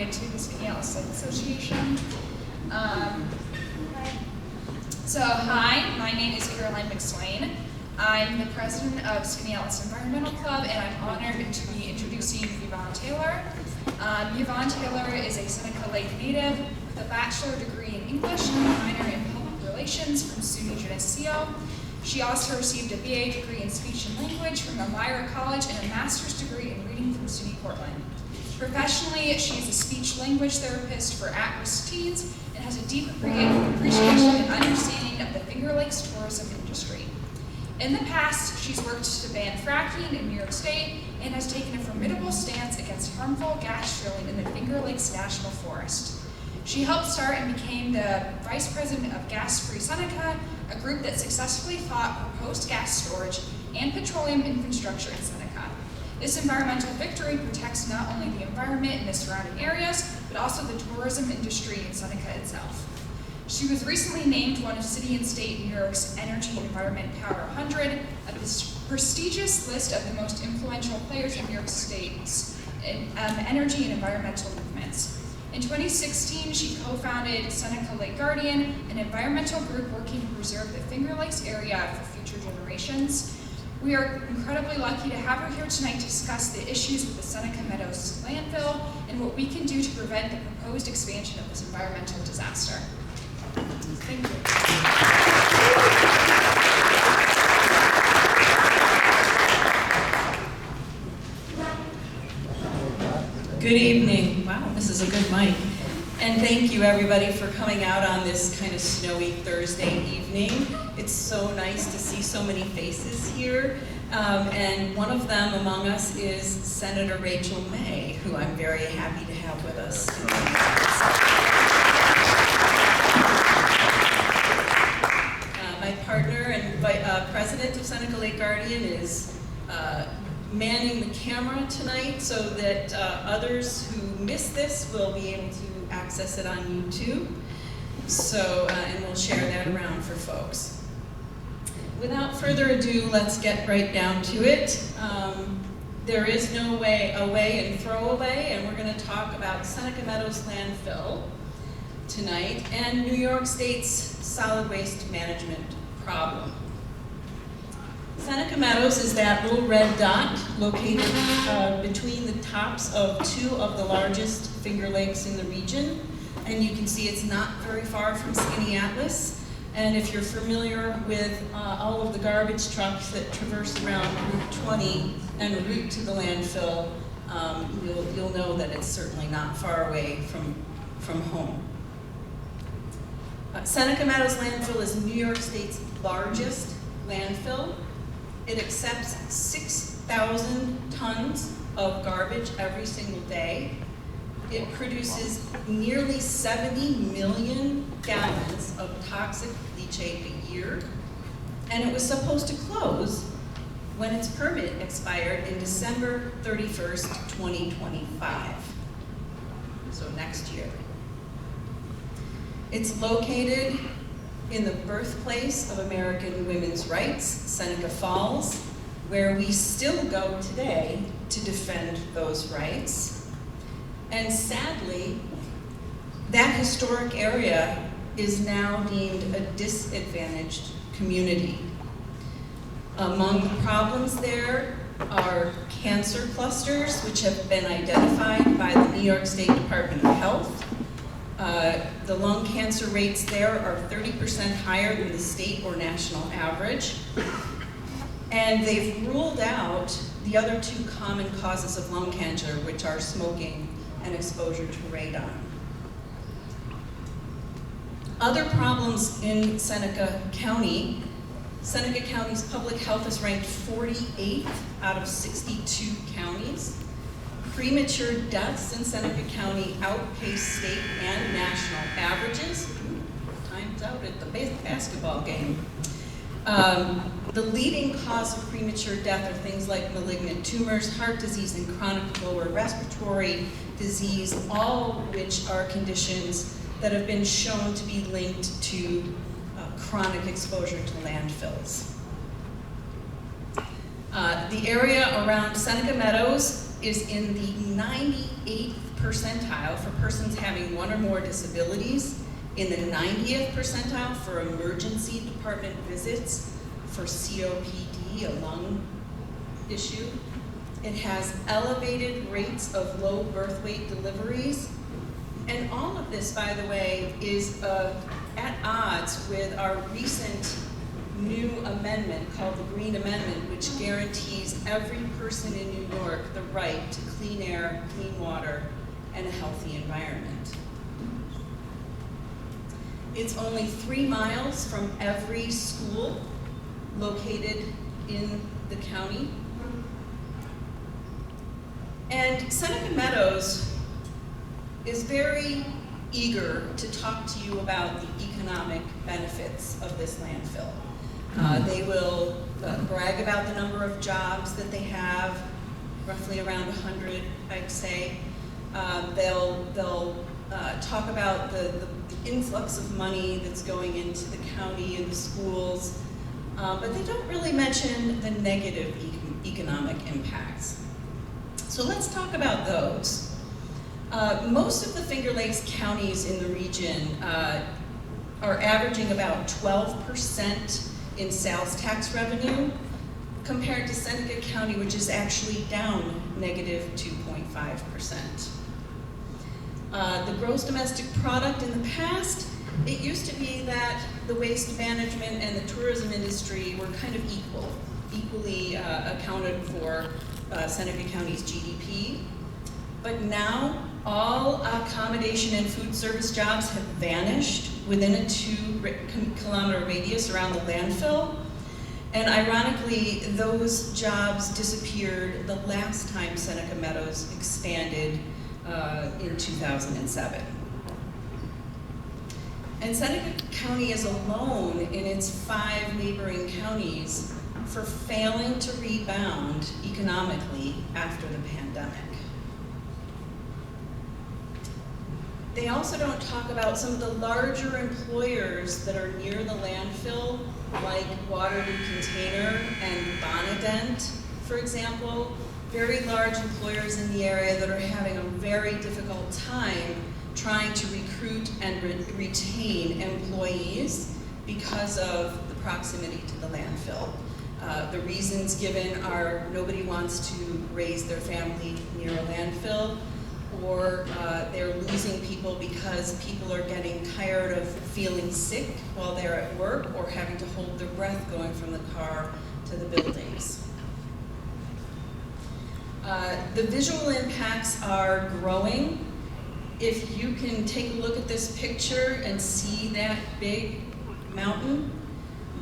invited to the Skaneateles Presentation. Hi, my name is Caroline McSwain. I'm the president of Skaneateles Environmental Club, and I'm honored to be introducing Yvonne Taylor. Yvonne Taylor is a Seneca Lake native with a bachelor degree in English and a minor in public relations from SUNY Geneseo. She also received a BA degree in speech and language from Elmira College and a master's degree in reading from SUNY Portland. Professionally, she is a speech-language therapist for at-risk teens and has a deep appreciation and understanding of the Finger Lakes tourism industry. In the past, she's worked to ban fracking in New York State and has taken a formidable stance against harmful gas drilling in the Finger Lakes National Forest. She helped start and became the vice president of Gas Free Seneca, a group that successfully fought proposed gas storage and petroleum infrastructure in Seneca. This environmental victory protects not only the environment in the surrounding areas, but also the tourism industry in Seneca itself. She was recently named one of City and State New York's Energy and Environment Power 100, a prestigious list of the most influential players in New York State's energy and environmental movements. In 2016, she co-founded Seneca Lake Guardian, an environmental group working to preserve the Finger Lakes area for future generations. We are incredibly lucky to have her here tonight to discuss the issues with the Seneca Meadows landfill and what we can do to prevent the proposed expansion of this environmental disaster. Thank you. Good evening. Wow, this is a good mic. And thank you everybody for coming out on this kind of snowy Thursday evening. It's so nice to see so many faces here. And one of them among us is Senator Rachel May, who I'm very happy to have with us. My partner and president of Seneca Lake Guardian is manning the camera tonight so that others who miss this will be able to access it on YouTube. So, and we'll share that around for folks. Without further ado, let's get right down to it. There is no away and throwaway, and we're going to talk about Seneca Meadows landfill tonight and New York State's solid waste management problem. Seneca Meadows is that little red dot located between the tops of two of the largest Finger Lakes in the region. And you can see it's not very far from Skaneateles. And if you're familiar with all of the garbage trucks that traverse around Route 20 en route to the landfill, you'll know that it's certainly not far away from home. Seneca Meadows landfill is New York State's largest landfill. It accepts 6,000 tons of garbage every single day. It produces nearly 70 million gallons of toxic leachate a year. And it was supposed to close when its permit expired in December 31st, 2025. So next year. It's located in the birthplace of American women's rights, Seneca Falls, where we still go today to defend those rights. And sadly, that historic area is now deemed a disadvantaged community. Among the problems there are cancer clusters, which have been identified by the New York State Department of Health. The lung cancer rates there are 30% higher than the state or national average. And they've ruled out the other two common causes of lung cancer, which are smoking and exposure to radon. Other problems in Seneca County. Seneca County's public health is ranked 48th out of 62 counties. Premature deaths in Seneca County outpace state and national averages. Time's out at the basketball game. The leading cause of premature death are things like malignant tumors, heart disease, and chronic lower respiratory disease, all of which are conditions that have been shown to be linked to chronic exposure to landfills. The area around Seneca Meadows is in the 98th percentile for persons having one or more disabilities, in the 90th percentile for emergency department visits for COPD, a lung issue. It has elevated rates of low birth weight deliveries. And all of this, by the way, is at odds with our recent new amendment called the Green Amendment, which guarantees every person in New York the right to clean air, clean water, and a healthy environment. It's only 3 miles from every school located in the county. And Seneca Meadows is very eager to talk to you about the economic benefits of this landfill. They will brag about the number of jobs that they have, roughly around 100, I'd say. They'll talk about the influx of money that's going into the county and the schools, but they don't really mention the negative economic impacts. So let's talk about those. Most of the Finger Lakes counties in the region are averaging about 12% in sales tax revenue, compared to Seneca County, which is actually down negative 2.5%. The gross domestic product in the past, it used to be that the waste management and the tourism industry were kind of equally accounted for Seneca County's GDP. But now, all accommodation and food service jobs have vanished within a 2-kilometer radius around the landfill. And ironically, those jobs disappeared the last time Seneca Meadows expanded in 2007. And Seneca County is alone in its 5 neighboring counties for failing to rebound economically after the pandemic. They also don't talk about some of the larger employers that are near the landfill, like Waterloo Container and Bonadent, for example. Very large employers in the area that are having a very difficult time trying to recruit and retain employees because of the proximity to the landfill. The reasons given are nobody wants to raise their family near a landfill, or they're losing people because people are getting tired of feeling sick while they're at work or having to hold their breath going from the car to the buildings. The visual impacts are growing. If you can take a look at this picture and see that big mountain,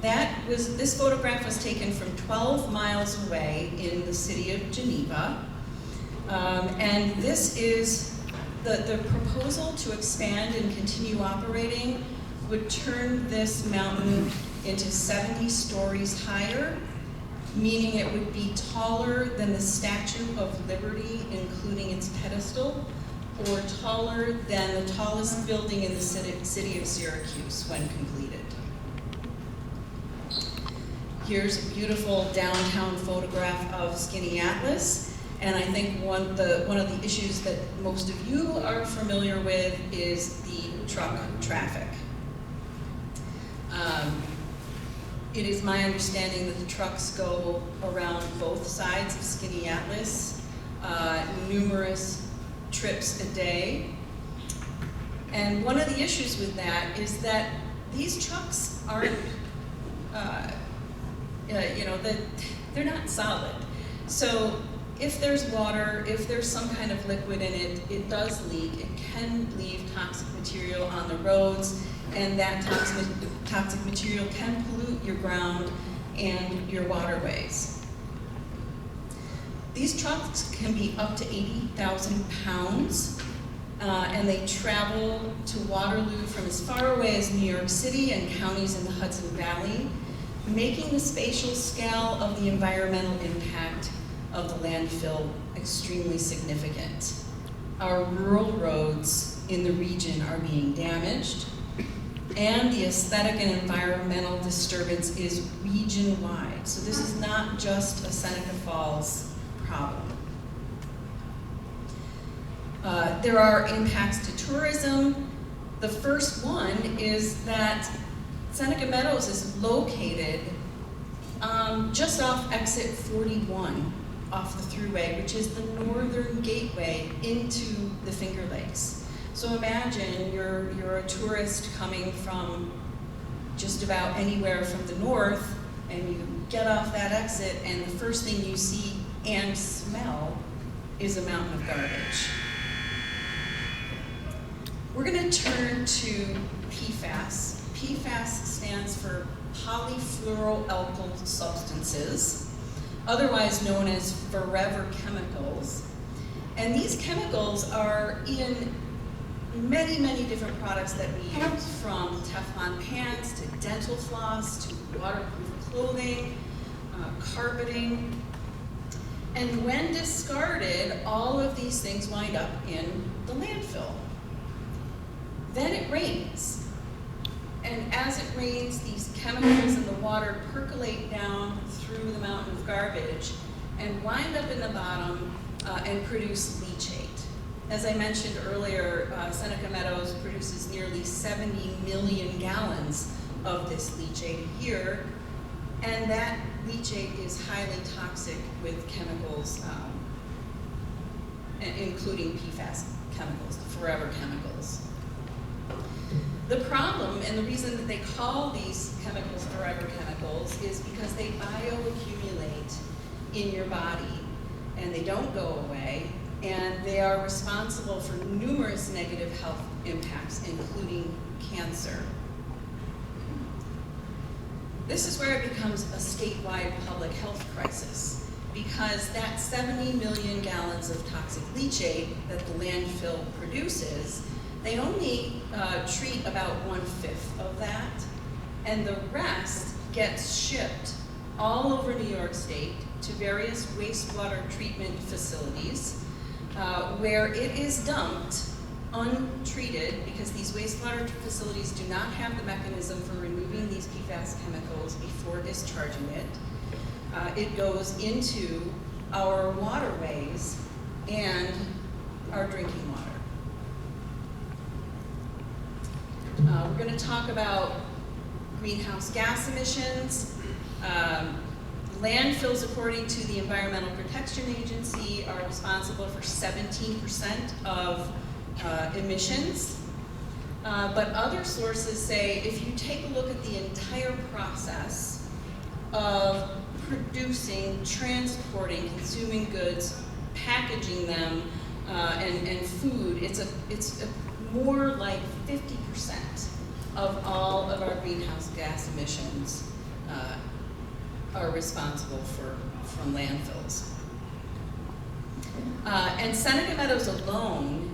this photograph was taken from 12 miles away in the city of Geneva. And this is the proposal to expand and continue operating would turn this mountain into 70 stories higher, meaning it would be taller than the Statue of Liberty, including its pedestal, or taller than the tallest building in the city of Syracuse when completed. Here's a beautiful downtown photograph of Skaneateles, and I think one of the issues that most of you are familiar with is the truck traffic. It is my understanding that the trucks go around both sides of Skaneateles, numerous trips a day. And one of the issues with that is that these trucks aren't, they're not solid. So if there's water, if there's some kind of liquid in it, it does leak. It can leave toxic material on the roads, and that toxic material can pollute your ground and your waterways. These trucks can be up to 80,000 pounds, and they travel to Waterloo from as far away as New York City and counties in the Hudson Valley, making the spatial scale of the environmental impact of the landfill extremely significant. Our rural roads in the region are being damaged, and the aesthetic and environmental disturbance is region-wide. So this is not just a Seneca Falls problem. There are impacts to tourism. The first one is that Seneca Meadows is located just off exit 41 off the thruway, which is the northern gateway into the Finger Lakes. So imagine you're a tourist coming from just about anywhere from the north, and you get off that exit, and the first thing you see and smell is a mountain of garbage. We're going to turn to PFAS. PFAS stands for polyfluoroalkyl substances, otherwise known as forever chemicals. And these chemicals are in many, many different products that we use, from Teflon pans to dental floss to waterproof clothing, carpeting. And when discarded, all of these things wind up in the landfill. Then it rains. And as it rains, these chemicals in the water percolate down through the mountain of garbage and wind up in the bottom and produce leachate. As I mentioned earlier, Seneca Meadows produces nearly 70 million gallons of this leachate a year, and that leachate is highly toxic with chemicals, including PFAS chemicals, the forever chemicals. The problem, and the reason that they call these chemicals forever chemicals, is because they bioaccumulate in your body, and they don't go away, and they are responsible for numerous negative health impacts, including cancer. This is where it becomes a statewide public health crisis, because that 70 million gallons of toxic leachate that the landfill produces, they only treat about 1/5 of that, and the rest gets shipped all over New York State to various wastewater treatment facilities where it is dumped untreated, because these wastewater facilities do not have the mechanism for removing these PFAS chemicals before discharging it. It goes into our waterways and our drinking water. We're going to talk about greenhouse gas emissions. Landfills, according to the Environmental Protection Agency, are responsible for 17% of emissions. But other sources say if you take a look at the entire process of producing, transporting, consuming goods, packaging them, and food, it's more like 50% of all of our greenhouse gas emissions are responsible from landfills. And Seneca Meadows alone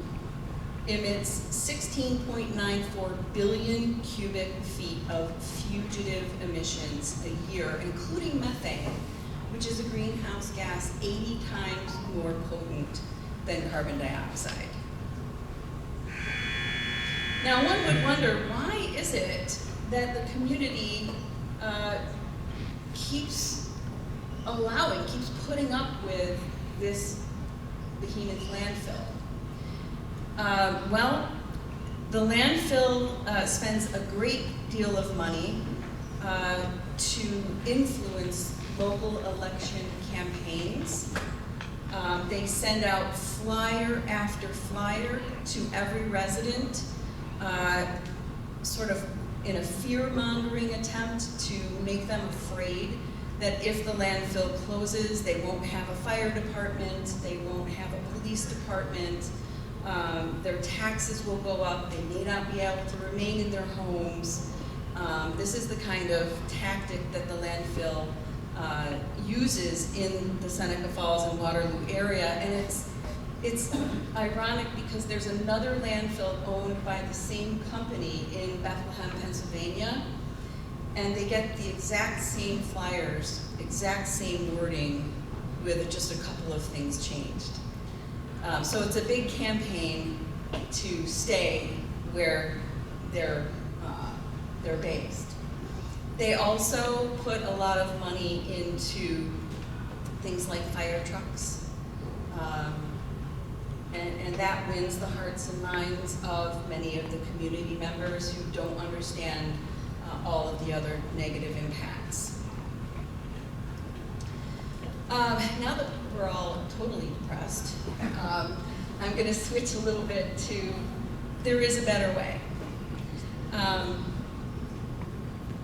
emits 16.94 billion cubic feet of fugitive emissions a year, including methane, which is a greenhouse gas 80 times more potent than carbon dioxide. Now, one would wonder, why is it that the community keeps putting up with this behemoth landfill? Well, the landfill spends a great deal of money to influence local election campaigns. They send out flyer after flyer to every resident, sort of in a fear-mongering attempt to make them afraid that if the landfill closes, they won't have a fire department, they won't have a police department, their taxes will go up, they may not be able to remain in their homes. This is the kind of tactic that the landfill uses in the Seneca Falls and Waterloo area, and it's ironic because there's another landfill owned by the same company in Bethlehem, Pennsylvania, and they get the exact same flyers, exact same wording, with just a couple of things changed. So it's a big campaign to stay where they're based. They also put a lot of money into things like fire trucks, And that wins the hearts and minds of many of the community members who don't understand all of the other negative impacts. Now that we're all totally depressed, I'm going to switch a little bit to there is a better way.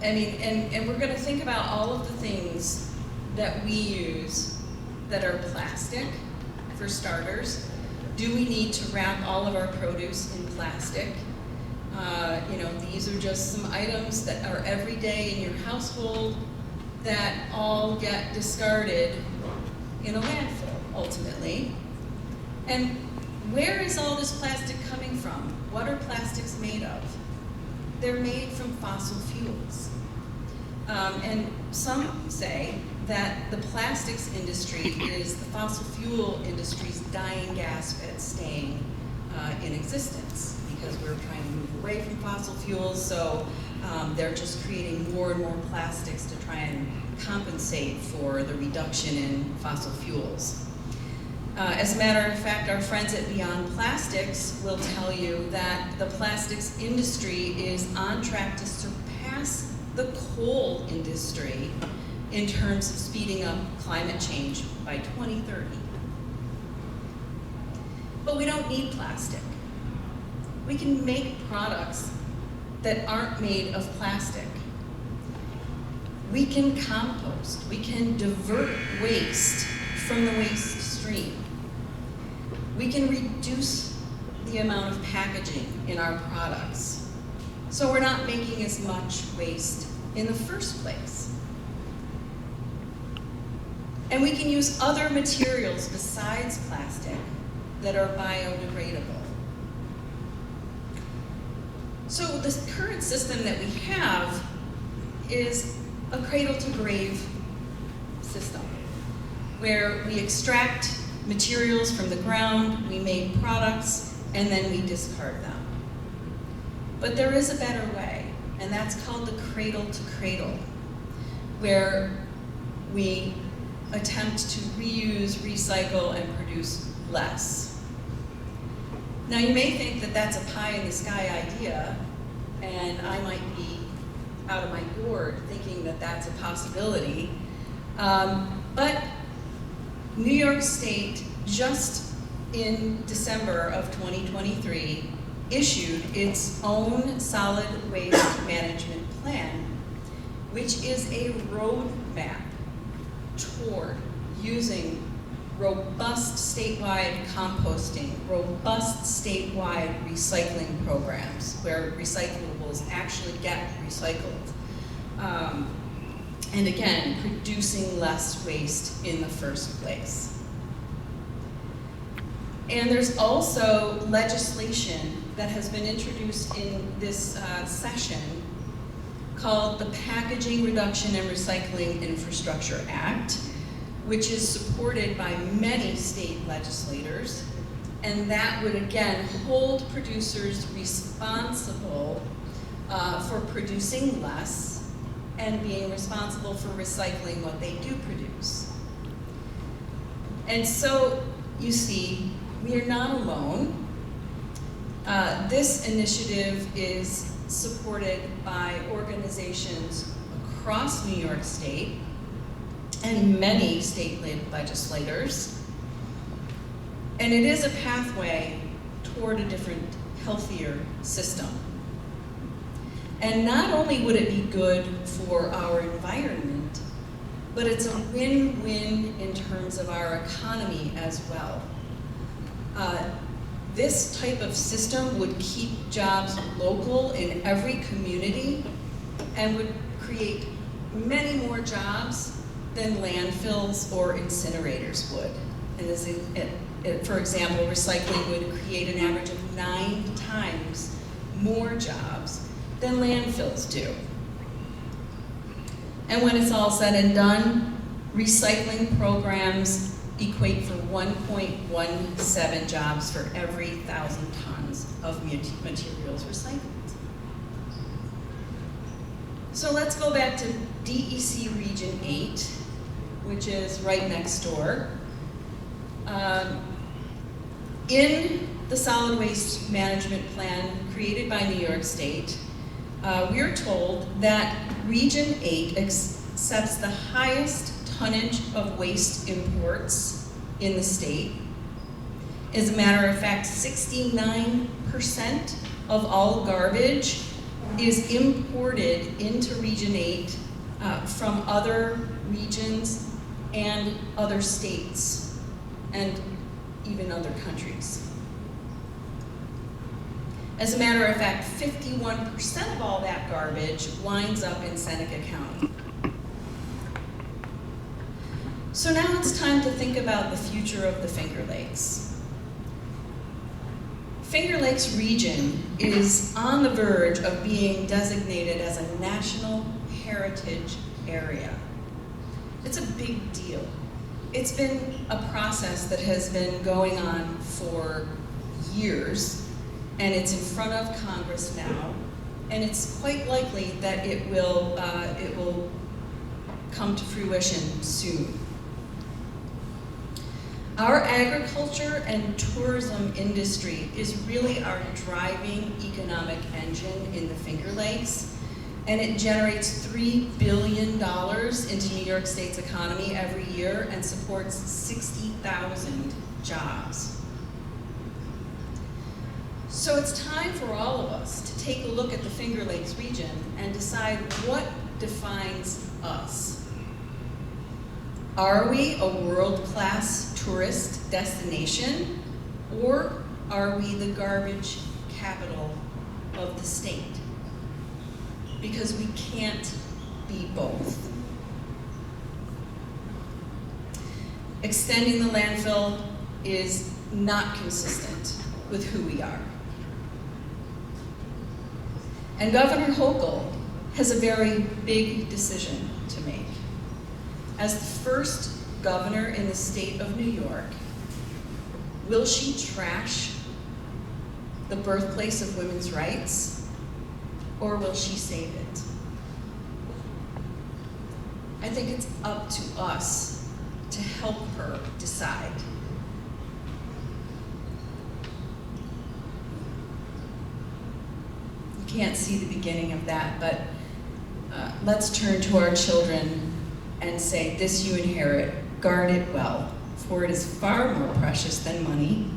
And we're going to think about all of the things that we use that are plastic, for starters. Do we need to wrap all of our produce in plastic? These are just some items that are every day in your household that all get discarded in a landfill, ultimately. And where is all this plastic coming from? What are plastics made of? They're made from fossil fuels. And some say that the plastics industry is the fossil fuel industry's dying gasp at staying in existence, because we're trying to move away from fossil fuels, so they're just creating more and more plastics to try and compensate for the reduction in fossil fuels. As a matter of fact, our friends at Beyond Plastics will tell you that the plastics industry is on track to surpass the coal industry in terms of speeding up climate change by 2030. But we don't need plastic. We can make products that aren't made of plastic. We can compost. We can divert waste from the waste stream. We can reduce the amount of packaging in our products, so we're not making as much waste in the first place. And we can use other materials besides plastic that are biodegradable. So the current system that we have is a cradle-to-grave system, where we extract materials from the ground, we make products, and then we discard them. But there is a better way, and that's called the cradle-to-cradle, where we attempt to reuse, recycle, and produce less. Now, you may think that that's a pie-in-the-sky idea, and I might be out of my gourd thinking that that's a possibility. But New York State, just in December of 2023, issued its own solid waste management plan, which is a roadmap toward using robust statewide composting, robust statewide recycling programs where recyclables actually get recycled. And again, producing less waste in the first place. And there's also legislation that has been introduced in this session called the Packaging Reduction and Recycling Infrastructure Act, which is supported by many state legislators, and that would again hold producers responsible for producing less and being responsible for recycling what they do produce. And so, you see, we are not alone. This initiative is supported by organizations across New York State and many state legislators. And it is a pathway toward a different, healthier system. And not only would it be good for our environment, but it's a win-win in terms of our economy as well. This type of system would keep jobs local in every community and would create many more jobs than landfills or incinerators would. And for example, recycling would create an average of 9 times more jobs than landfills do. And when it's all said and done, recycling programs equate for 1.17 jobs for every 1,000 tons of materials recycled. So let's go back to DEC Region 8, which is right next door. In the solid waste management plan created by New York State, we're told that Region 8 accepts the highest tonnage of waste imports in the state. As a matter of fact, 69% of all garbage is imported into Region 8 from other regions and other states, and even other countries. As a matter of fact, 51% of all that garbage winds up in Seneca County. So now it's time to think about the future of the Finger Lakes. Finger Lakes region is on the verge of being designated as a national heritage area. It's a big deal. It's been a process that has been going on for years, and it's in front of Congress now, and it's quite likely that it will come to fruition soon. Our agriculture and tourism industry is really our driving economic engine in the Finger Lakes, and it generates $3 billion into New York State's economy every year and supports 60,000 jobs. So it's time for all of us to take a look at the Finger Lakes region and decide what defines us. Are we a world-class tourist destination, or are we the garbage capital of the state? Because we can't be both. Extending the landfill is not consistent with who we are. And Governor Hochul has a very big decision to make. As the first governor in the state of New York, will she trash the birthplace of women's rights, or will she save it? I think it's up to us to help her decide. You can't see the beginning of that, but let's turn to our children and say, "This you inherit, guard it well, for it is far more precious than money,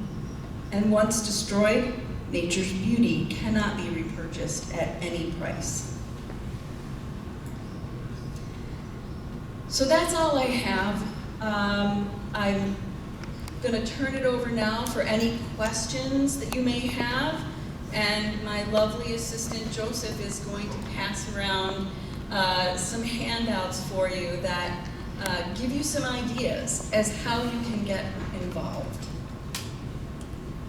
and once destroyed, nature's beauty cannot be repurchased at any price." So that's all I have. I'm gonna turn it over now for any questions that you may have, and my lovely assistant Joseph is going to pass around some handouts for you that give you some ideas as how you can get involved.